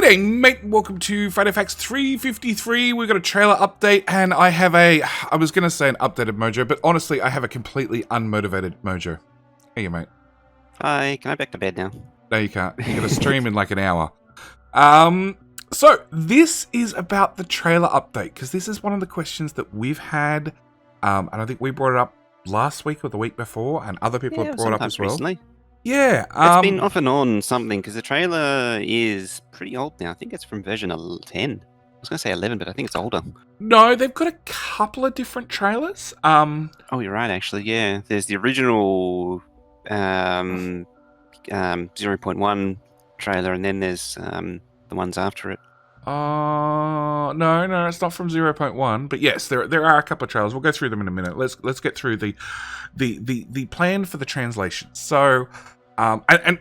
G'day, mate. Welcome to Friday Facts 353. We've got a trailer update, and I have I was going to say an updated Mojo, but honestly, I have a completely unmotivated Mojo. Hey, mate. Hi, can I back to bed now? No, you can't. You got to stream in like an hour. So this is about the trailer update, because this is one of the questions that we've had, and I think we brought it up last week or the week before, and other people have brought it up as well. Recently. Yeah. It's been off and on something, because the trailer is pretty old now. I think it's from version 10. I was going to say 11, but I think it's older. No, they've got a couple of different trailers. Oh, you're right, actually, yeah. There's the original 0.1 trailer, and then there's the ones after it. No, it's not from 0.1. But yes, there are a couple of trailers. We'll go through them in a minute. Let's get through the plan for the translation. So, and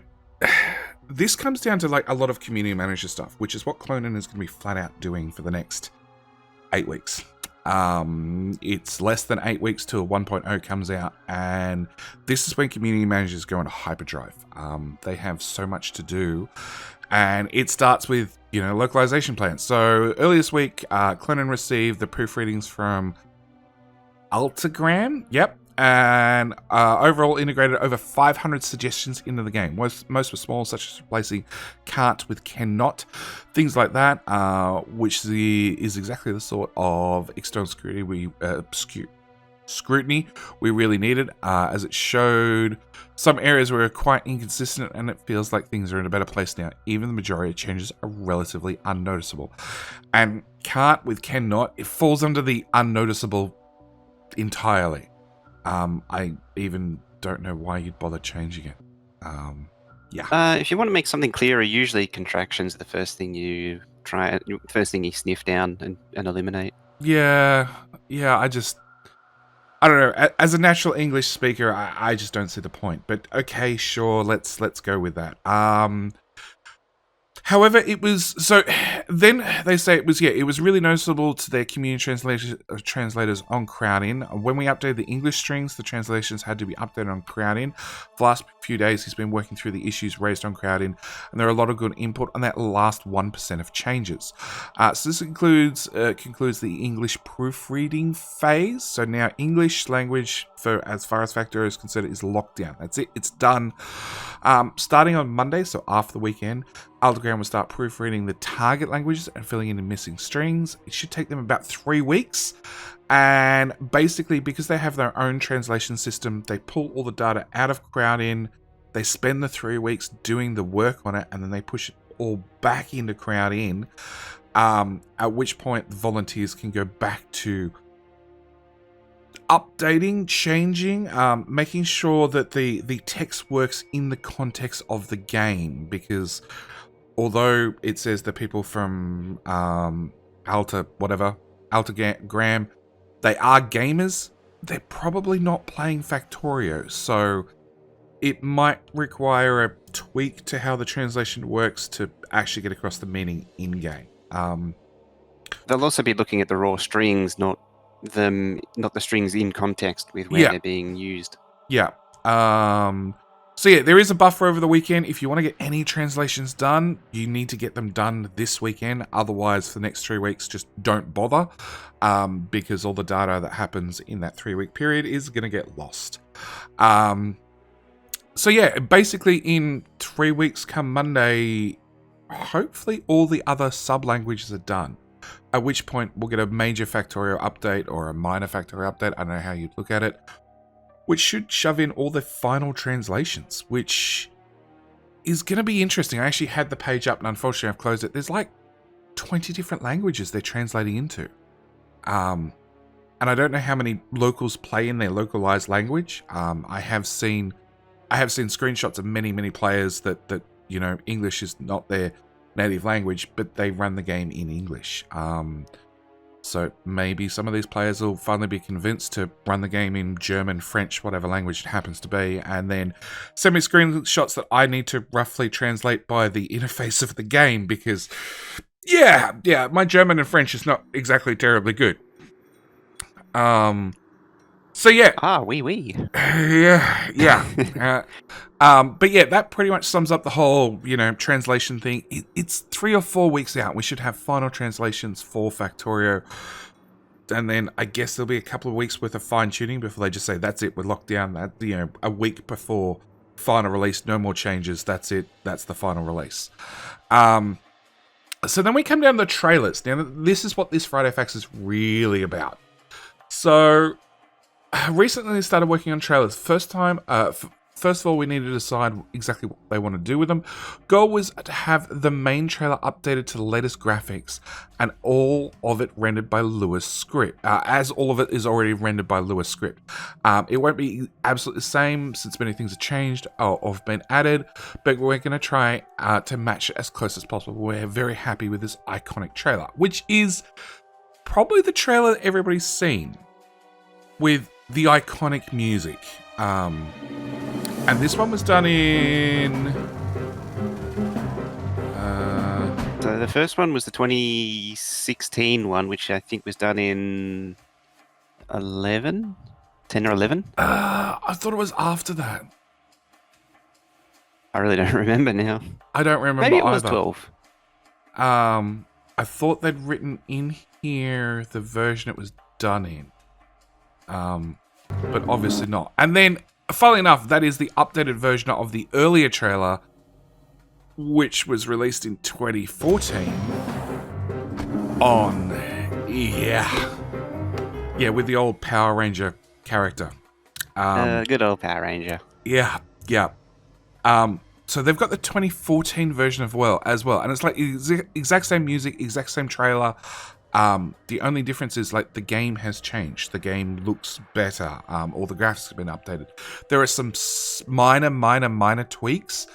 this comes down to like a lot of community manager stuff, which is what Clonin is going to be flat out doing for the next 8 weeks. It's less than 8 weeks till 1.0 comes out, and this is when community managers go into hyperdrive. They have so much to do, and it starts with localization plans. So earlier this week, Clonin received the proofreadings from Altagram. Yep. And overall integrated over 500 suggestions into the game. Most were small, such as replacing can't with cannot, things like that, which is exactly the sort of external scrutiny we really needed, as it showed some areas were quite inconsistent, and it feels like things are in a better place now. Even the majority of changes are relatively unnoticeable. And can't with cannot, it falls under the unnoticeable entirely. I even don't know why you'd bother changing it. Yeah. If you want to make something clearer, usually contractions are the first thing you sniff down and eliminate. Yeah, I don't know. As a natural English speaker, I just don't see the point. But okay, sure, let's go with that. However, it was so. Then they say it was really noticeable to their community translators on Crowdin. When we updated the English strings, the translations had to be updated on Crowdin. For the last few days, he's been working through the issues raised on Crowdin, and there are a lot of good input on that last 1% of changes. So this concludes the English proofreading phase. So now English language, as far as Factorio is concerned, is locked down. That's it. It's done. Starting on Monday, so after the weekend, Altagram will start proofreading the target languages and filling in the missing strings. It should take them about 3 weeks. And basically, because they have their own translation system, they pull all the data out of Crowdin. They spend the 3 weeks doing the work on it, and then they push it all back into Crowdin. At which point, the volunteers can go back to updating, changing, making sure that the text works in the context of the game, because although it says the people from Altagram, they are gamers, they're probably not playing Factorio, so it might require a tweak to how the translation works to actually get across the meaning in-game. They'll also be looking at the raw strings, not the strings in context with where they're being used. Yeah. So yeah, there is a buffer over the weekend. If you want to get any translations done, you need to get them done this weekend. Otherwise, for the next 3 weeks, just don't bother, because all the data that happens in that 3-week period is going to get lost. So yeah, basically in 3 weeks come Monday, hopefully all the other sub-languages are done. At which point, we'll get a major Factorio update or a minor Factorio update. I don't know how you'd look at it. Which should shove in all the final translations, which is going to be interesting. I actually had the page up, and unfortunately I've closed it. There's like 20 different languages they're translating into. And I don't know how many locals play in their localized language. I have seen screenshots of many players that English is not their native language, but they run the game in English. So maybe some of these players will finally be convinced to run the game in German, French, whatever language it happens to be, and then send me screenshots that I need to roughly translate by the interface of the game, because, yeah, my German and French is not exactly terribly good. So yeah, Wee. yeah. But yeah, that pretty much sums up the whole, translation thing. It's 3 or 4 weeks out. We should have final translations for Factorio. And then I guess there'll be a couple of weeks worth of fine tuning before they just say, that's it, we're locked down. That, a week before final release, no more changes. That's it. That's the final release. So then we come down to the trailers. Now, this is what this Friday Facts is really about. So recently they started working on trailers. First of all, we need to decide exactly what they want to do with them. Goal was to have the main trailer updated to the latest graphics, and all of it rendered by Lewis Script, as all of it is already rendered by Lewis Script. It won't be absolutely the same since many things have changed or have been added, but we're going to try to match it as close as possible. We're very happy with this iconic trailer, which is probably the trailer that everybody's seen with the iconic music. And this one was done in... So the first one was the 2016 one, which I think was done in 10 or 11? I thought it was after that. I really don't remember now. I don't remember Maybe it was either. 12. I thought they'd written in here the version it was done in. But obviously not. And then, funnily enough, that is the updated version of the earlier trailer, which was released in 2014 on... Yeah, with the old Power Ranger character. Good old Power Ranger. Yeah. So they've got the 2014 version as well. And it's like exact same music, exact same trailer. The only difference is like the game has changed. The game looks better. All the graphics have been updated. There are some minor tweaks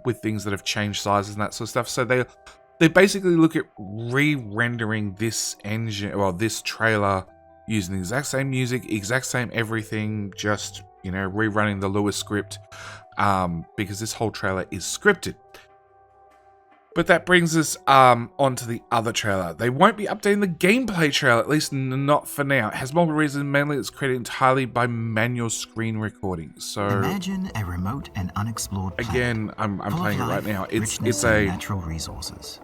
with things that have changed sizes and that sort of stuff. So they basically look at re-rendering this engine or this trailer using the exact same music, exact same everything, just rerunning the Lewis script because this whole trailer is scripted. But that brings us onto the other trailer. They won't be updating the gameplay trailer, at least not for now. It has multiple reasons, mainly it's created entirely by manual screen recording. So imagine a remote and unexplored planet. Again, I'm playing it right now. It's a natural resources.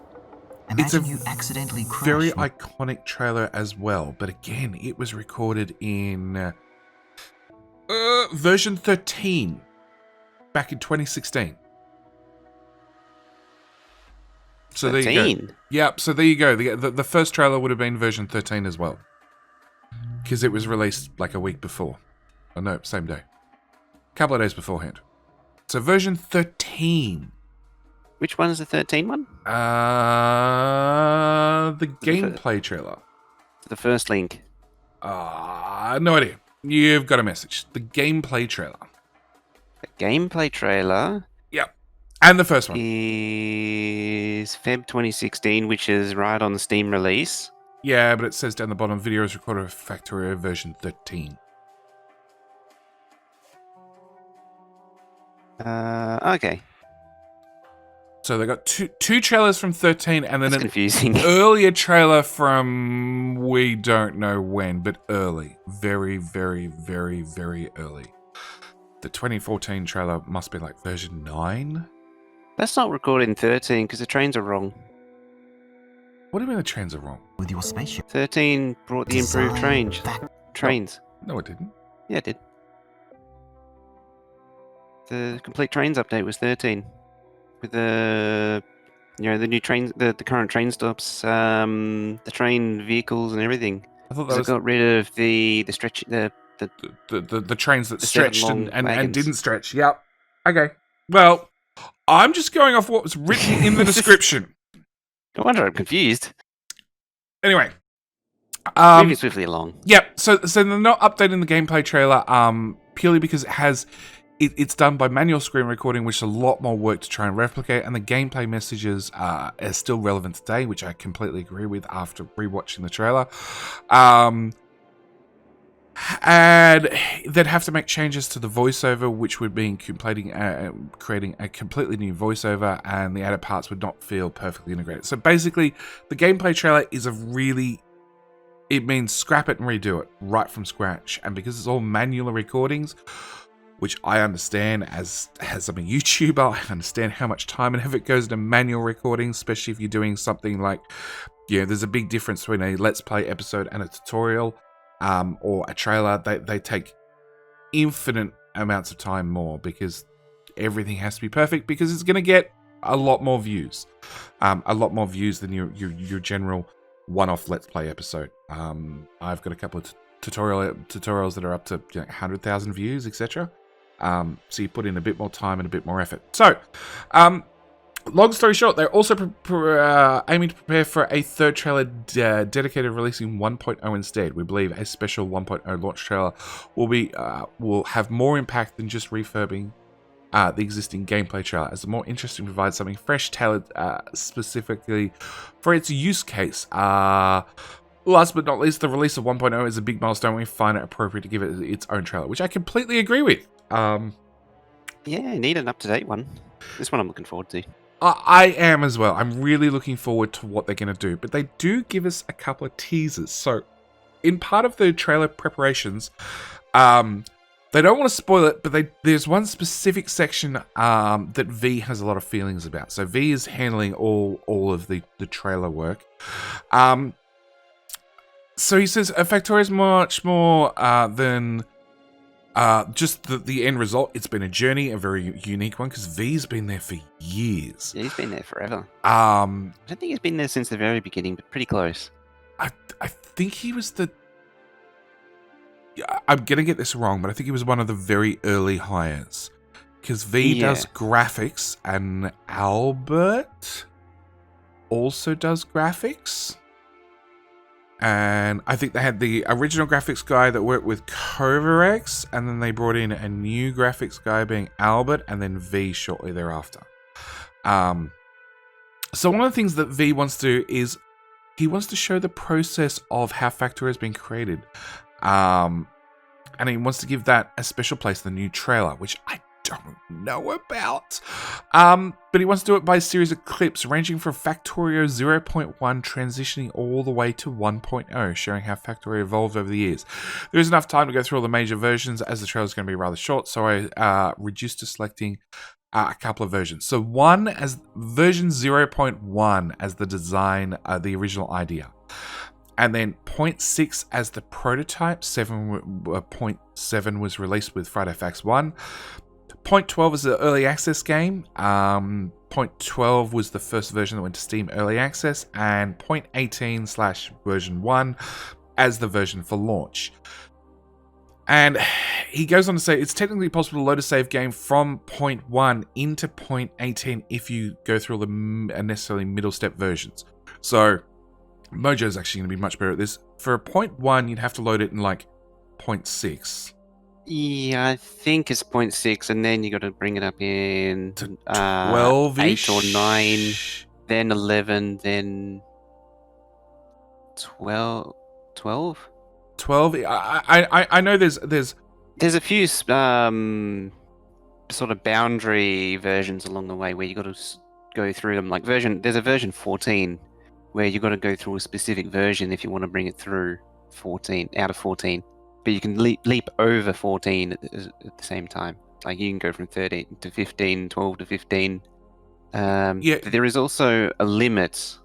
Imagine you accidentally crash very iconic trailer as well. But again, it was recorded in version 13 back in 2016. So 13? There you go. Yep, so there you go. The first trailer would have been version 13 as well. Because it was released like a week before. Oh no, same day. A couple of days beforehand. So version 13. Which one is the 13 one? The gameplay trailer. The first link. No idea. You've got a message. The gameplay trailer. The gameplay trailer? Yep. And the first one is Feb 2016, which is right on the Steam release. Yeah, but it says down the bottom, video is recorded with Factorio version 13. Okay. So they got two trailers from 13, and then That's confusing. Earlier trailer from we don't know when, but early, very, very, very, very early. The 2014 trailer must be like version 9. That's not recorded in 13 because the trains are wrong. What do you mean the trains are wrong? With your spaceship. 13 brought the improved trains. No, it didn't. Yeah, it did. The complete trains update was 13. With the new trains, the current train stops, the train vehicles and everything. I thought that got rid of the stretch, the trains that stretched and didn't stretch. Yep. Okay. Well, I'm just going off what was written in the description. No wonder I'm confused. Anyway. Moving swiftly along. Yep. So they're not updating the gameplay trailer purely because it's done by manual screen recording, which is a lot more work to try and replicate, and the gameplay messages are still relevant today, which I completely agree with after rewatching the trailer. And they'd have to make changes to the voiceover, which would mean creating a completely new voiceover, and the added parts would not feel perfectly integrated. So basically, the gameplay trailer is a really it means scrap it and redo it right from scratch. And because it's all manual recordings, which I understand as I'm a YouTuber, I understand how much time and effort goes into manual recording, especially if you're doing something like, there's a big difference between a Let's Play episode and a tutorial, or a trailer. They take infinite amounts of time more because everything has to be perfect because it's going to get a lot more views. A lot more views than your general one-off Let's Play episode. I've got a couple of tutorials that are up to 100,000 views, etc. So you put in a bit more time and a bit more effort. So, long story short, they're also aiming to prepare for a third trailer dedicated releasing 1.0 instead. We believe a special 1.0 launch trailer will have more impact than just refurbing the existing gameplay trailer, as the more interesting provides something fresh, tailored specifically for its use case. Last but not least, the release of 1.0 is a big milestone. We find it appropriate to give it its own trailer, which I completely agree with. Yeah, need an up-to-date one. This one I'm looking forward to. I am as well. I'm really looking forward to what they're going to do. But they do give us a couple of teasers. So, in part of the trailer preparations, they don't want to spoil it, but there's one specific section that V has a lot of feelings about. So V is handling all of the trailer work. So he says Factorio is much more than just the end result. It's been a journey, a very unique one, because V's been there for years. Yeah, he's been there forever. I I don't think he's been there since the very beginning, but pretty close. I think he was I'm going to get this wrong, but I think he was one of the very early hires. Because V does graphics, and Albert also does graphics. And I think they had the original graphics guy that worked with Covarex, and then they brought in a new graphics guy being Albert, and then V shortly thereafter. So one of the things that V wants to do is he wants to show the process of how Factorio has been created. And he wants to give that a special place in the new trailer, which I don't know about. But he wants to do it by a series of clips ranging from Factorio 0.1 transitioning all the way to 1.0, showing how Factorio evolved over the years. There is enough time to go through all the major versions as the trailer is going to be rather short, so I reduced to selecting a couple of versions. So one as version 0.1 as the design, the original idea. And then 0.6 as the prototype. 0.7 was released with Friday Facts 1. 0.12 is the early access game. 0.12 was the first version that went to Steam Early Access. And 0.18/version 1 as the version for launch. And he goes on to say, it's technically possible to load a save game from 0.1 into 0.18 if you go through all the necessarily middle step versions. So Mojo's actually going to be much better at this. For a 0.1, you'd have to load it in like 0.6. Yeah, I think it's 0.6, and then you got to bring it up in to 12-ish? 8 or 9, then 11, then 12. 12? 12. I know there's a few sort of boundary versions along the way where you got to go through them. Like there's a version 14 where you got to go through a specific version if you want to bring it through 14 out of 14. But you can leap over 14 at the same time. Like you can go from 13 to 15, 12 to 15. There is also a limit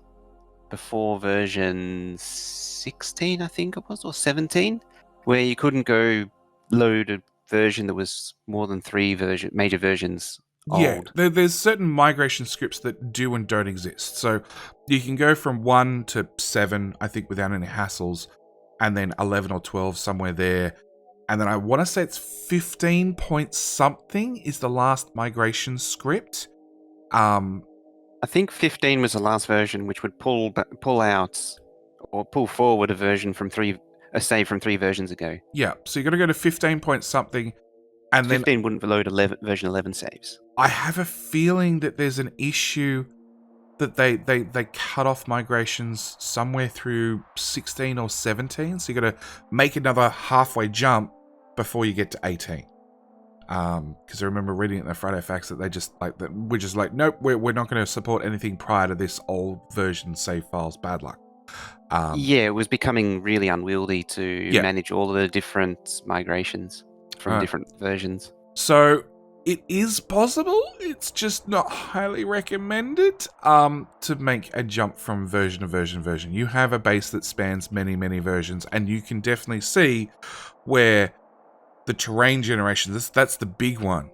before version 16, I think it was, or 17, where you couldn't go load a version that was more than 3 major versions old. Yeah, there's certain migration scripts that do and don't exist. So you can go from 1 to 7, I think, without any hassles, and then 11 or 12 somewhere there. And then I want to say it's 15 point something is the last migration script. I think 15 was the last version, which would pull out or pull forward a version from a save from 3 versions ago. Yeah, so you got to go to 15 point something, and 15 then wouldn't load version 11 saves. I have a feeling that there's an issue that they cut off migrations somewhere through 16 or 17, so you got to make another halfway jump before you get to 18. Because I remember reading in the Friday Facts that they just we're just like, nope, we're not going to support anything prior to this old version save files. Bad luck. Yeah, it was becoming really unwieldy to Yeah. manage all of the different migrations from different versions. So it is possible. It's just not highly recommended to make a jump from version to version. You have a base that spans many, many versions, and you can definitely see where the terrain generation, that's the big one,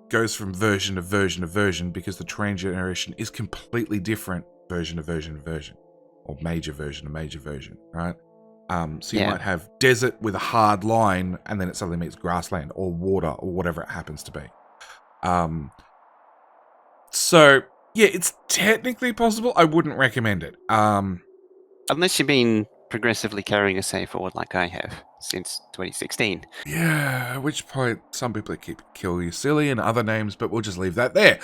goes from version to version because the terrain generation is completely different version to version, or major version to major version, right? So you might have desert with a hard line, and then it suddenly meets grassland or water or whatever it happens to be. So yeah, it's technically possible. I wouldn't recommend it. Unless you've been progressively carrying a save forward like I have since 2016. Yeah, at which point some people keep Kill You Silly and other names, but we'll just leave that there.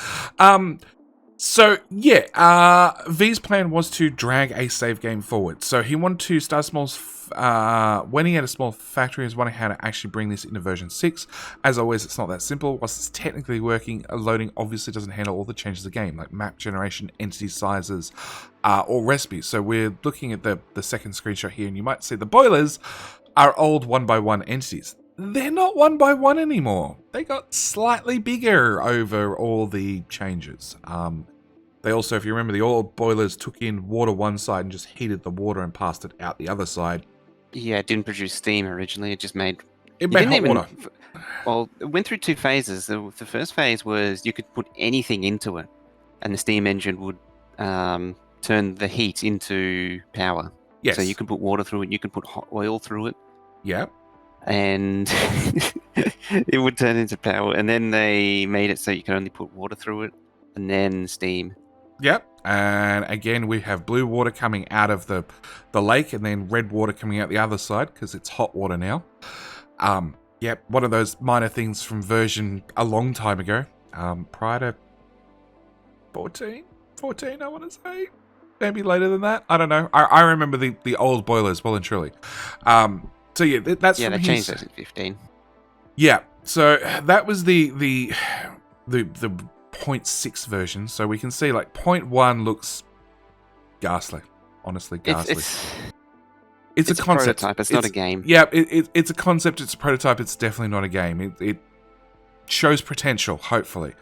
So yeah, V's plan was to drag a save game forward. So he wanted to start small. When he had a small factory, he was wondering how to actually bring this into version 6. As always, it's not that simple. Whilst it's technically working, loading obviously doesn't handle all the changes of the game, like map generation, entity sizes, or recipes. So we're looking at the second screenshot here, and you might see the boilers are old 1x1 entities. They're not 1x1 anymore. They got slightly bigger over all the changes. They also, if you remember, the old boilers took in water one side and just heated the water and passed it out the other side. Yeah, it didn't produce steam originally. It just made... It made hot water. Well, it went through 2 phases. The first phase was you could put anything into it, and the steam engine would turn the heat into power. Yes. So you could put water through it. You could put hot oil through it. Yeah. And it would turn into power. And then they made it so you could only put water through it, and then steam. Yep. And again, we have blue water coming out of the lake, and then red water coming out the other side because it's hot water now. Yep. One of those minor things from version a long time ago, prior to 14, I want to say. Maybe later than that. I don't know. I remember the old boilers well and truly. So yeah, that's yeah. From They changed those in 15. Yeah. So that was the 0.6 version. So we can see like 0.1 looks ghastly. Honestly, ghastly. It's a concept. Prototype. It's not a game. Yeah, it's a concept. It's a prototype. It's definitely not a game. It shows potential, hopefully.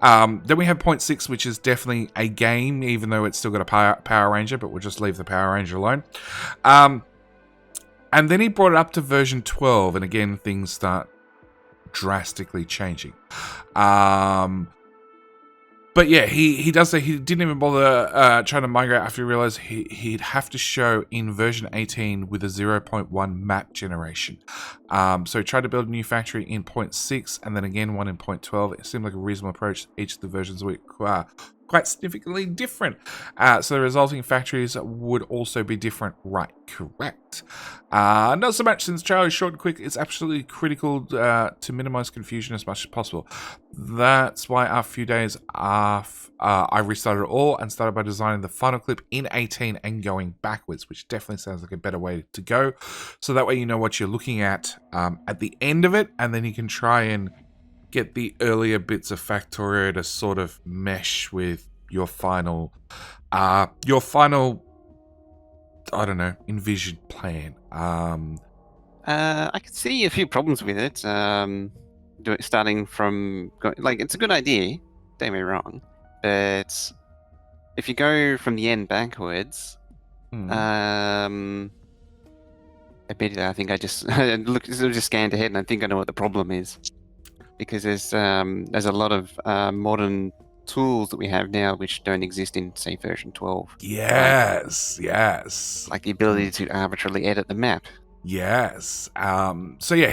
Then we have 0.6, which is definitely a game, even though it's still got a Power Ranger, but we'll just leave the Power Ranger alone. And then he brought it up to version 12, and again, things start drastically changing. But yeah, he does say he didn't even bother trying to migrate after he realized he'd have to show in version 18 with a 0.1 map generation. So he tried to build a new factory in 0.6 and then again one in 0.12. It seemed like a reasonable approach. Each of the versions were quite significantly different. So the resulting factories would also be different. Right, correct. Not so much since Charlie's short and quick. It's absolutely critical to minimize confusion as much as possible. That's why after a few days I restarted it all and started by designing the final clip in 18 and going backwards, which definitely sounds like a better way to go. So that way you know what you're looking at the end of it, and then you can try and get the earlier bits of Factorio to sort of mesh with your final, I don't know, envisioned plan. I could see a few problems with it. Starting from it's a good idea. Don't get me wrong, but if you go from the end backwards, admittedly, I think I just just scanned ahead, and I think I know what the problem is. Because there's a lot of modern tools that we have now which don't exist in, say, version 12. Yes, yes. Like the ability to arbitrarily edit the map. Yes. So yeah,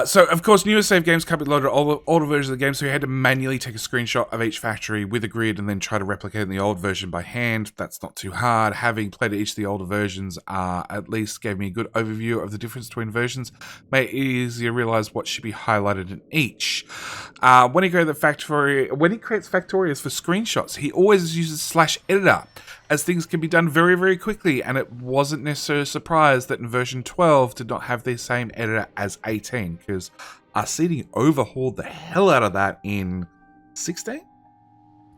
so of course, newer save games can't be loaded older versions of the game, so you had to manually take a screenshot of each factory with a grid and then try to replicate in the old version by hand. That's not too hard. Having played each of the older versions at least gave me a good overview of the difference between versions, made it easier to realize what should be highlighted in each. When he creates Factorios for screenshots, he always uses /editor, as things can be done very, very quickly, and it wasn't necessarily a surprise that in version 12 did not have the same editor as 18, because Arcidi overhauled the hell out of that in 16?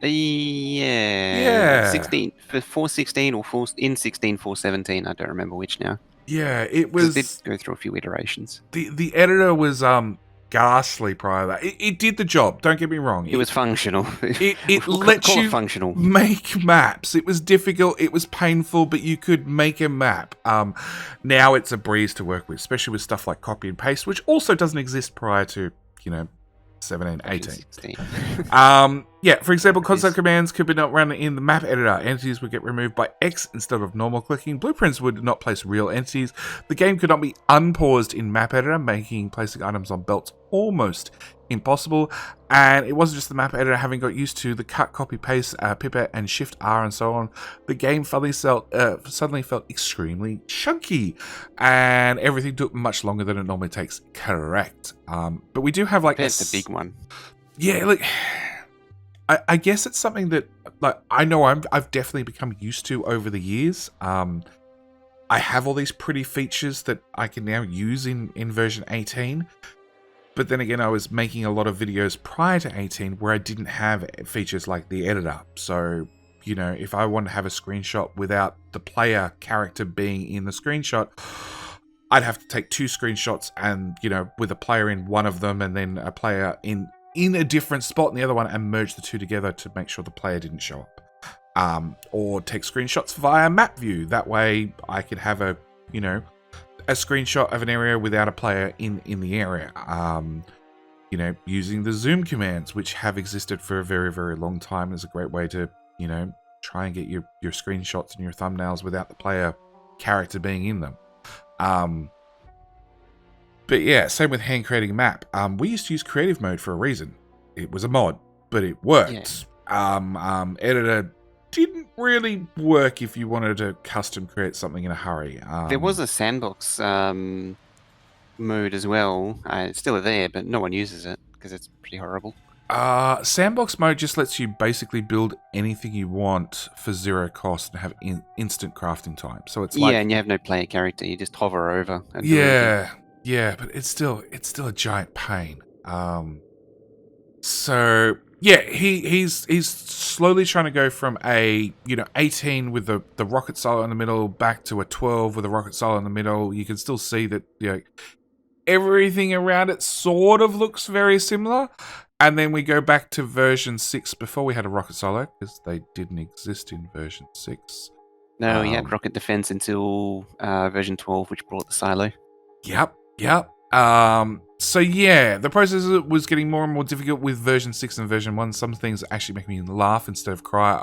Yeah, Yeah. 16 for 416 or 4 in 16 417. I don't remember which now. Yeah, it 'Cause it did was go through a few iterations. the editor was ghastly prior to that. It did the job, don't get me wrong. It was functional. It We'll lets call it you functional. make maps. It was difficult, it was painful, but you could make a map. Now it's a breeze to work with, especially with stuff like copy and paste, which also doesn't exist prior to, 17, 18. 16. Yeah, for example, It console is. commands could be not run in the map editor. Entities would get removed by X instead of normal clicking. Blueprints would not place real entities. The game could not be unpaused in map editor, making placing items on belts almost impossible. And it wasn't just the map editor having got used to the cut, copy, paste, pipette, and shift R and so on. The game suddenly felt extremely chunky, and everything took much longer than it normally takes. Correct. But we do have like That's the big one. yeah, like I guess it's something that like I know I've definitely become used to over the years. I have all these pretty features that I can now use in version 18. But then again, I was making a lot of videos prior to 18 where I didn't have features like the editor. So, if I wanted to have a screenshot without the player character being in the screenshot, I'd have to take 2 screenshots and, with a player in one of them and then a player in a different spot in the other one and merge the 2 together to make sure the player didn't show up. Or take screenshots via map view. That way I could have a screenshot of an area without a player in the area. Using the zoom commands, which have existed for a very, very long time, is a great way to, try and get your screenshots and your thumbnails without the player character being in them. But yeah, same with hand creating a map. We used to use creative mode for a reason. It was a mod, but it worked. Editor didn't really work if you wanted to custom create something in a hurry. There was a sandbox mode as well. It's still there, but no one uses it because it's pretty horrible. Sandbox mode just lets you basically build anything you want for 0 cost and have instant crafting time. So it's like, and you have no player character. You just hover over. And yeah, but it's still a giant pain. So yeah, he's slowly trying to go from a 18 with the rocket silo in the middle back to a 12 with a rocket silo in the middle. You can still see that everything around it sort of looks very similar. And then we go back to version 6 before we had a rocket silo, because they didn't exist in version 6. No, you had rocket defense until version 12, which brought the silo. Yep. So yeah, the process was getting more and more difficult with version 6 and version 1. Some things actually make me laugh instead of cry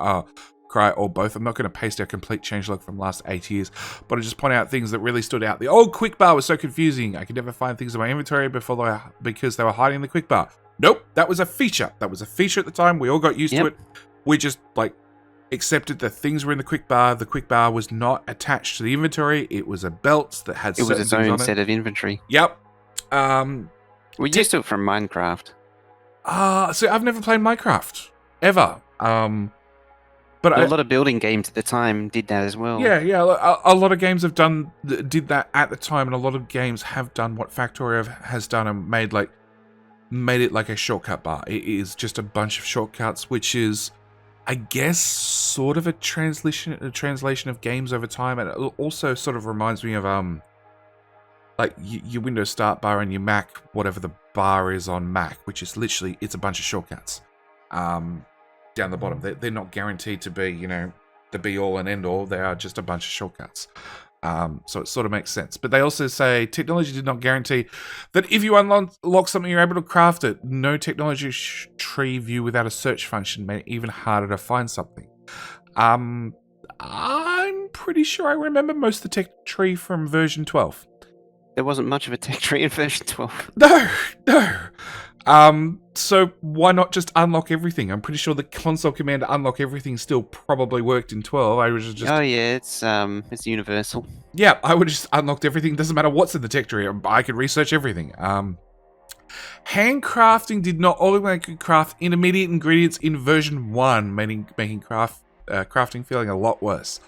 or both. I'm not going to paste our complete changelog from last 8 years, but I just point out things that really stood out. The old quick bar was so confusing. I could never find things in my inventory because they were hiding in the quick bar. Nope, that was a feature. That was a feature at the time. We all got used to it. We just accepted that things were in the quick bar. The quick bar was not attached to the inventory. It was a belt that had. It was its own set of inventory. Yep. We used to it from Minecraft. So I've never played Minecraft ever. But a lot of building games at the time did that as well. Yeah. A lot of games did that at the time, and a lot of games have done what Factorio has done and made it like a shortcut bar. It is just a bunch of shortcuts, which is, I guess, sort of a translation of games over time, and it also sort of reminds me of your Windows Start bar and your Mac, whatever the bar is on Mac, which is literally it's a bunch of shortcuts down the bottom. They're not guaranteed to be the be all and end all. They are just a bunch of shortcuts. So it sort of makes sense. But they also say technology did not guarantee that if you unlock something, you're able to craft it. No technology tree view without a search function made it even harder to find something. I'm pretty sure I remember most of the tech tree from version 12. There wasn't much of a tech tree in version 12. No. So why not just unlock everything? I'm pretty sure the console command to unlock everything still probably worked in 12. I was just. Oh yeah, it's universal. Yeah, I would just unlocked everything. Doesn't matter what's in the tech tree. I could research everything. Handcrafting did not automatically craft intermediate ingredients in version 1, making crafting feeling a lot worse.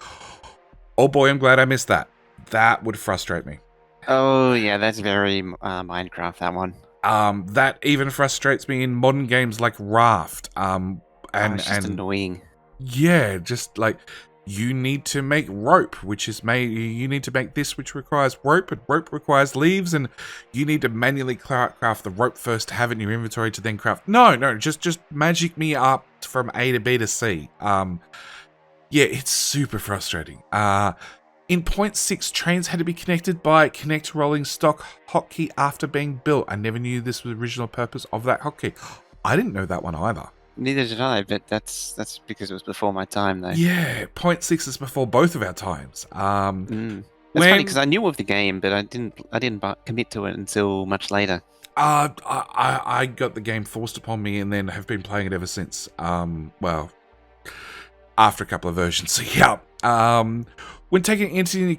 Oh boy, I'm glad I missed that. That would frustrate me. Oh yeah, that's very Minecraft, that one. That even frustrates me in modern games like Raft. it's just annoying. Yeah, just like you need to make rope, which is you need to make this, which requires rope, and rope requires leaves, and you need to manually craft the rope first to have it in your inventory to then craft. No, just magic me up from A to B to C. Yeah, it's super frustrating. In point 6, trains had to be connected by connect rolling stock hotkey after being built. I never knew this was the original purpose of that hotkey. I didn't know that one either. Neither did I, but that's because it was before my time, though. Yeah, point 6 is before both of our times. That's funny because I knew of the game, but I didn't commit to it until much later. I got the game forced upon me and then have been playing it ever since. Well, after a couple of versions. So yeah. When taking into the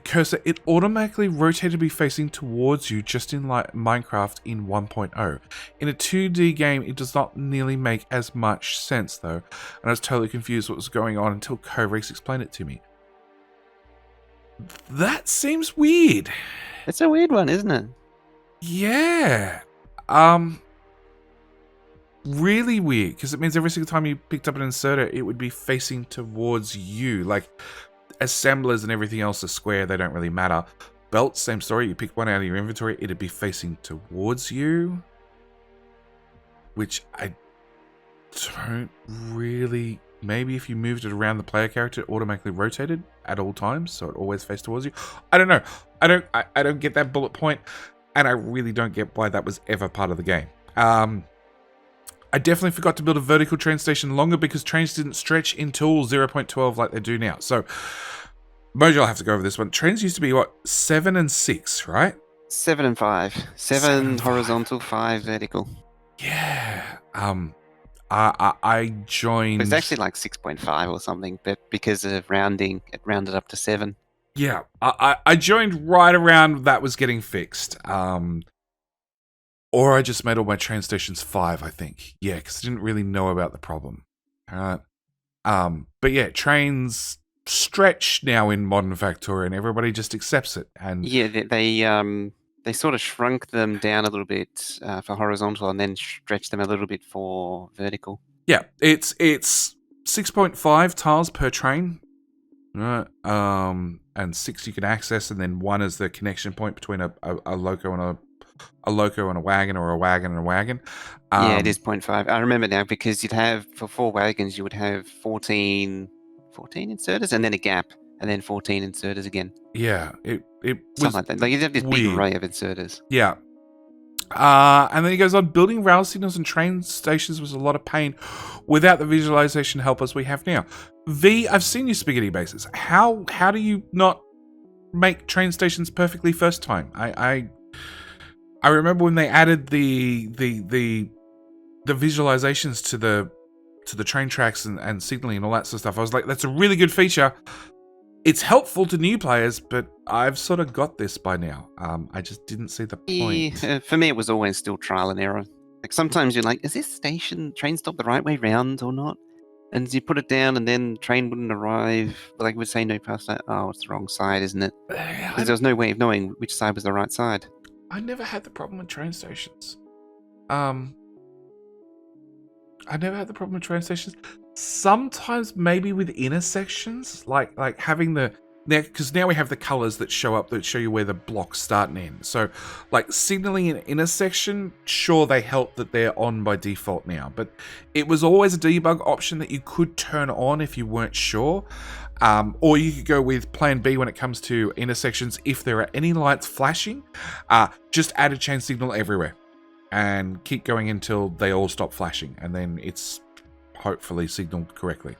cursor, it automatically rotated to be facing towards you, just in like Minecraft in 1.0. In a 2D game, it does not nearly make as much sense though, and I was totally confused what was going on until Korex explained it to me. That seems weird. It's a weird one, isn't it? Yeah. Really weird, because it means every single time you picked up an inserter, it would be facing towards you. Like, assemblers and everything else are square, they don't really matter. Belts, same story. You pick one out of your inventory, it'd be facing towards you. Which I don't really... Maybe if you moved it around the player character, it automatically rotated at all times, so it always faced towards you. I don't know. I don't get that bullet point, and I really don't get why that was ever part of the game. I definitely forgot to build a vertical train station longer because trains didn't stretch until 0.12 like they do now. So, Mojo, I'll have to go over this one. Trains used to be, what, 7 and 6, right? 7 and 5. 7 horizontal, 5 vertical. Yeah. I joined... It's actually like 6.5 or something, but because of rounding, it rounded up to 7. Yeah. I joined right around that was getting fixed. Or I just made all my train stations 5, I think. Yeah, because I didn't really know about the problem. Alright. But yeah, trains stretch now in modern Factorio, and everybody just accepts it. And yeah, they sort of shrunk them down a little bit for horizontal, and then stretched them a little bit for vertical. Yeah, it's 6.5 tiles per train. Right. And 6 you can access, and then 1 is the connection point between a loco and a loco and a wagon, or a wagon and a wagon. Yeah, it is 0.5. I remember now, because you'd have, for 4 wagons, you would have 14 inserters, and then a gap, and then 14 inserters again. Yeah, it was something like that. Like, you'd have this big array of inserters. Yeah. And then he goes on, building rail signals and train stations was a lot of pain without the visualization helpers we have now. V, I've seen your spaghetti bases. How do you not make train stations perfectly first time? I remember when they added the visualizations to the train tracks and signaling and all that sort of stuff. I was like, that's a really good feature. It's helpful to new players, but I've sort of got this by now. I just didn't see the point. Yeah, for me, it was always still trial and error. Like, sometimes you're like, is this train stop the right way round or not? And you put it down, and then train wouldn't arrive. Like, we'd say no past that. Oh, it's the wrong side, isn't it? Because there was no way of knowing which side was the right side. I never had the problem with train stations. I never had the problem with train stations. Sometimes maybe with intersections, like having because now we have the colors that show up that show you where the blocks start and end. So, like, signaling an intersection, sure, they help that they're on by default now, but it was always a debug option that you could turn on if you weren't sure. Or you could go with plan B when it comes to intersections. If there are any lights flashing, just add a chain signal everywhere and keep going until they all stop flashing, and then it's hopefully signaled correctly.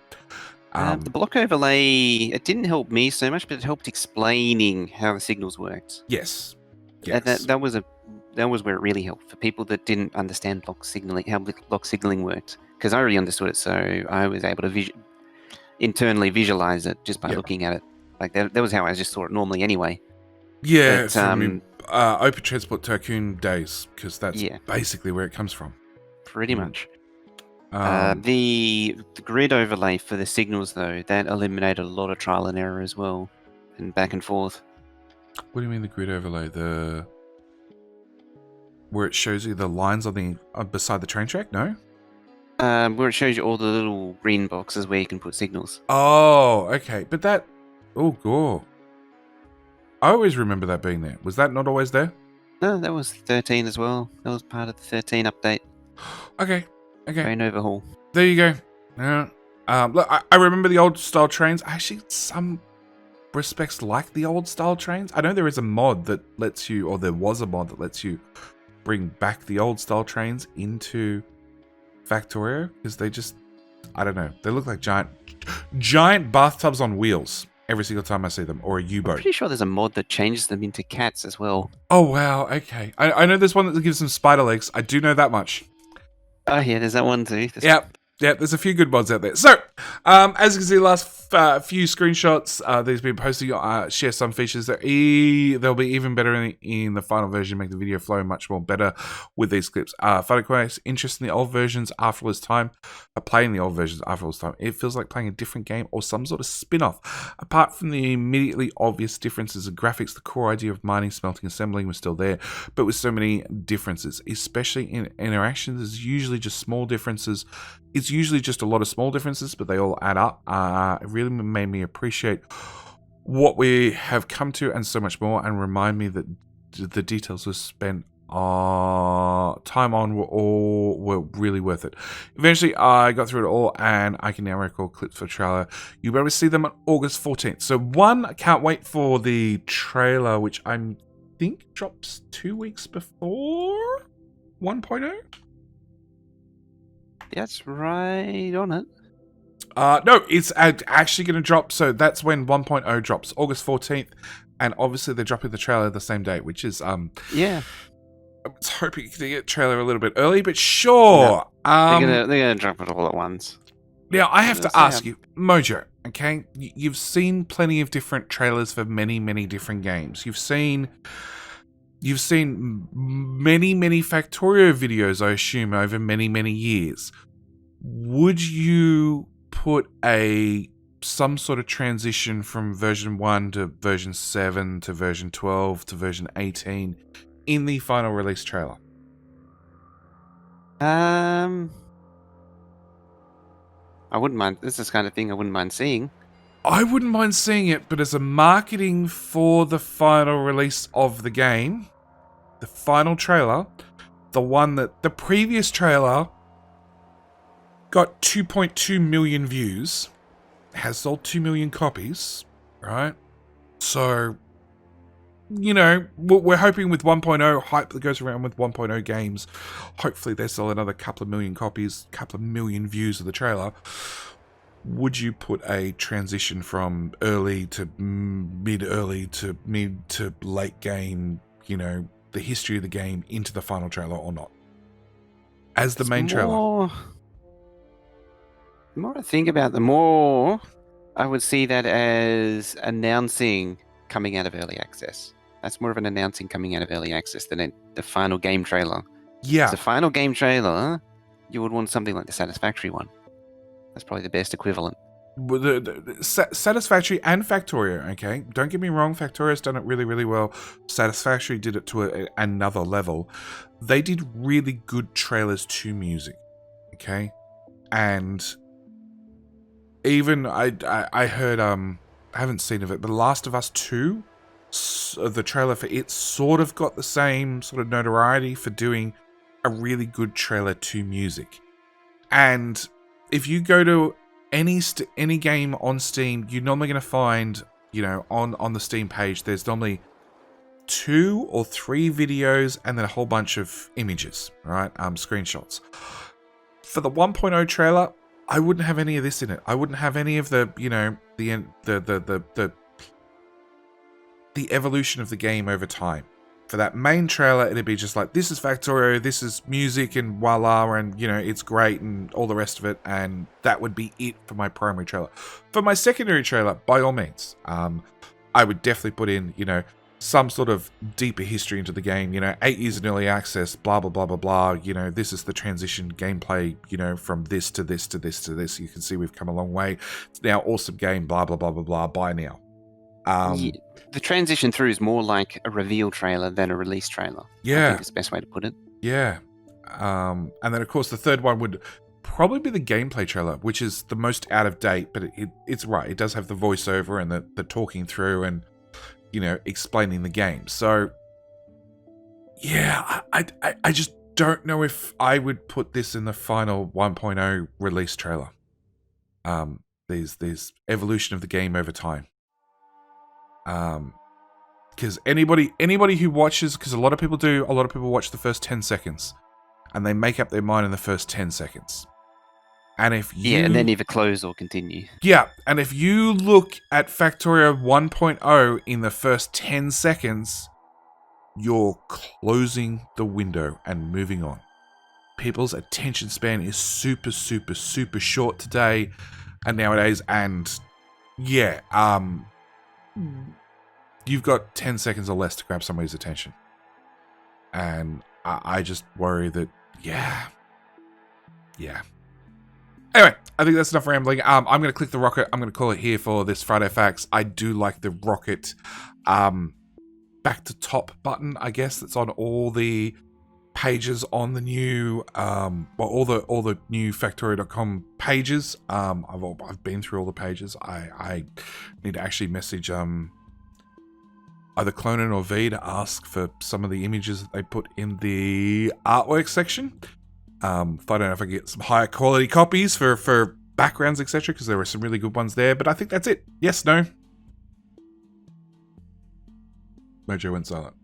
The block overlay, it didn't help me so much, but it helped explaining how the signals worked. Yes. That was where it really helped for people that didn't understand block signaling, how block signaling worked. Because I already understood it, so I was able to internally visualize it just by looking at it. Like, that was how I just saw it normally anyway. Yeah, but, from Open Transport Tycoon days, because that's basically where it comes from. Pretty much. The grid overlay for the signals, though, that eliminated a lot of trial and error as well, and back and forth. What do you mean the grid overlay? Where it shows you the lines on the beside the train track? No. Where it shows you all the little green boxes where you can put signals. Oh, okay. But that... Oh, gore. I always remember that being there. Was that not always there? No, that was 13 as well. That was part of the 13 update. Okay. Train overhaul. There you go. Yeah. Look, I remember the old style trains. Actually, some respects like the old style trains. I know there is a mod that lets you, or there was a mod that lets you bring back the old style trains into Factorio, because they just, I don't know, they look like giant bathtubs on wheels every single time I see them, or a I'm U-boat. pretty sure there's a mod that changes them into cats as well. Oh wow, okay. I know there's one that gives them spider legs. I do know that much. Oh yeah, there's that one too. Yep, there's a few good mods out there. So, as you can see, the last few screenshots, these been posting, share some features that they'll be even better in the final version, make the video flow much more better with these clips. Final quest, interest in the old versions after all this time, playing the old versions after all this time. It feels like playing a different game or some sort of spin-off. Apart from the immediately obvious differences in graphics, the core idea of mining, smelting, assembling was still there, but with so many differences, especially in interactions, there's usually just small differences. It's usually just a lot of small differences, but they all add up. It really made me appreciate what we have come to and so much more, and remind me that the details we spent time on were really worth it. Eventually, I got through it all, and I can now record clips for trailer. You'll be able to see them on August 14th. So I can't wait for the trailer, which I think drops 2 weeks before 1.0. That's right on it. No, it's actually going to drop. So that's when 1.0 drops, August 14th. And obviously they're dropping the trailer the same day, which is, Yeah. I was hoping to get trailer a little bit early, but sure. No, they're gonna drop it all at once. Now, I have to ask you, Mojo, okay? You've seen plenty of different trailers for many, many different games. You've seen many Factorio videos, I assume, over many, many years. Would you put some sort of transition from version 1 to version 7 to version 12 to version 18 in the final release trailer? I wouldn't mind. This is the kind of thing I wouldn't mind seeing. I wouldn't mind seeing it, but as a marketing for the final release of the game, the final trailer, the previous trailer got 2.2 million views, has sold 2 million copies, right? So, we're hoping with 1.0 hype that goes around with 1.0 games, hopefully they sell another couple of million copies, couple of million views of the trailer. Would you put a transition from early to mid-early to mid to late game, the history of the game into the final trailer or not? As the main trailer. The more I think about it, the more I would see that as announcing coming out of early access. That's more of an announcing coming out of early access than the final game trailer. Yeah. The final game trailer, you would want something like the Satisfactory one. That's probably the best equivalent. The Satisfactory and Factorio, okay? Don't get me wrong, Factorio's done it really, really well. Satisfactory did it to another level. They did really good trailers to music, okay? And even I heard, I haven't seen of it, but Last of Us 2, the trailer for it sort of got the same sort of notoriety for doing a really good trailer to music. And if you go to any game on Steam, you're normally going to find, on the Steam page, there's normally 2 or 3 videos and then a whole bunch of images, right? Screenshots. For the 1.0 trailer, I wouldn't have any of this in it. I wouldn't have any of the evolution of the game over time. For that main trailer, it'd be just like, this is Factorio, this is music, and voila, and, it's great, and all the rest of it, and that would be it for my primary trailer. For my secondary trailer, by all means, I would definitely put in, some sort of deeper history into the game, 8 years in early access, blah, blah, blah, blah, blah, this is the transition gameplay, from this to this to this to this. You can see we've come a long way. It's now awesome game, blah, blah, blah, blah, blah, buy now. The transition through is more like a reveal trailer than a release trailer. Yeah. I think is the best way to put it. Yeah. And then, of course, the third one would probably be the gameplay trailer, which is the most out of date, but it's right. It does have the voiceover and the talking through and, explaining the game. So, yeah, I just don't know if I would put this in the final 1.0 release trailer. These evolution of the game over time. Because anybody who watches, because a lot of people watch the first 10 seconds, and they make up their mind in the first 10 seconds. And and then either close or continue. Yeah, and if you look at Factorio 1.0 in the first 10 seconds, you're closing the window and moving on. People's attention span is super, super, super short today and nowadays, and yeah, you've got 10 seconds or less to grab somebody's attention. And I just worry that, yeah. Anyway, I think that's enough rambling. I'm going to click the rocket. I'm going to call it here for this Friday Facts. I do like the rocket back to top button, I guess, that's on all the pages on the new, all the new Factorio.com pages. I've been through all the pages. I need to actually message either Clonan or V to ask for some of the images that they put in the artwork section. I don't know if I can get some higher quality copies for backgrounds, etc., because there were some really good ones there. But I think that's it. Yes, no. Mojo went silent.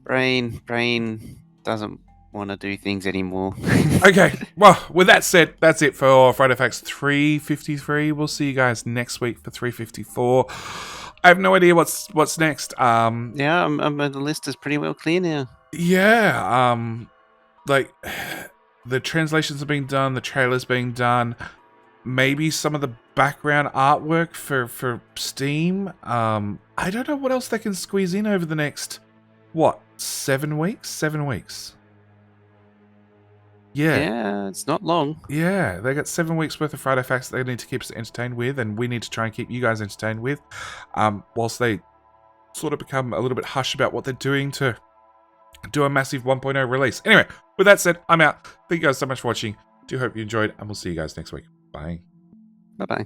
Brain doesn't want to do things anymore. Okay, well, with that said, that's it for Friday Facts 353. We'll see you guys next week for 354. I have no idea what's next. Yeah, the list is pretty well clear now. Yeah, like the translations are being done, the trailer's being done, maybe some of the background artwork for Steam. I don't know what else they can squeeze in over the next 7 weeks? 7 weeks. Yeah, it's not long. Yeah, they got 7 weeks worth of Friday Facts they need to keep us entertained with, and we need to try and keep you guys entertained with, whilst they sort of become a little bit hush about what they're doing to do a massive 1.0 release. Anyway, with that said, I'm out. Thank you guys so much for watching. Do hope you enjoyed, and we'll see you guys next week. Bye. Bye-bye.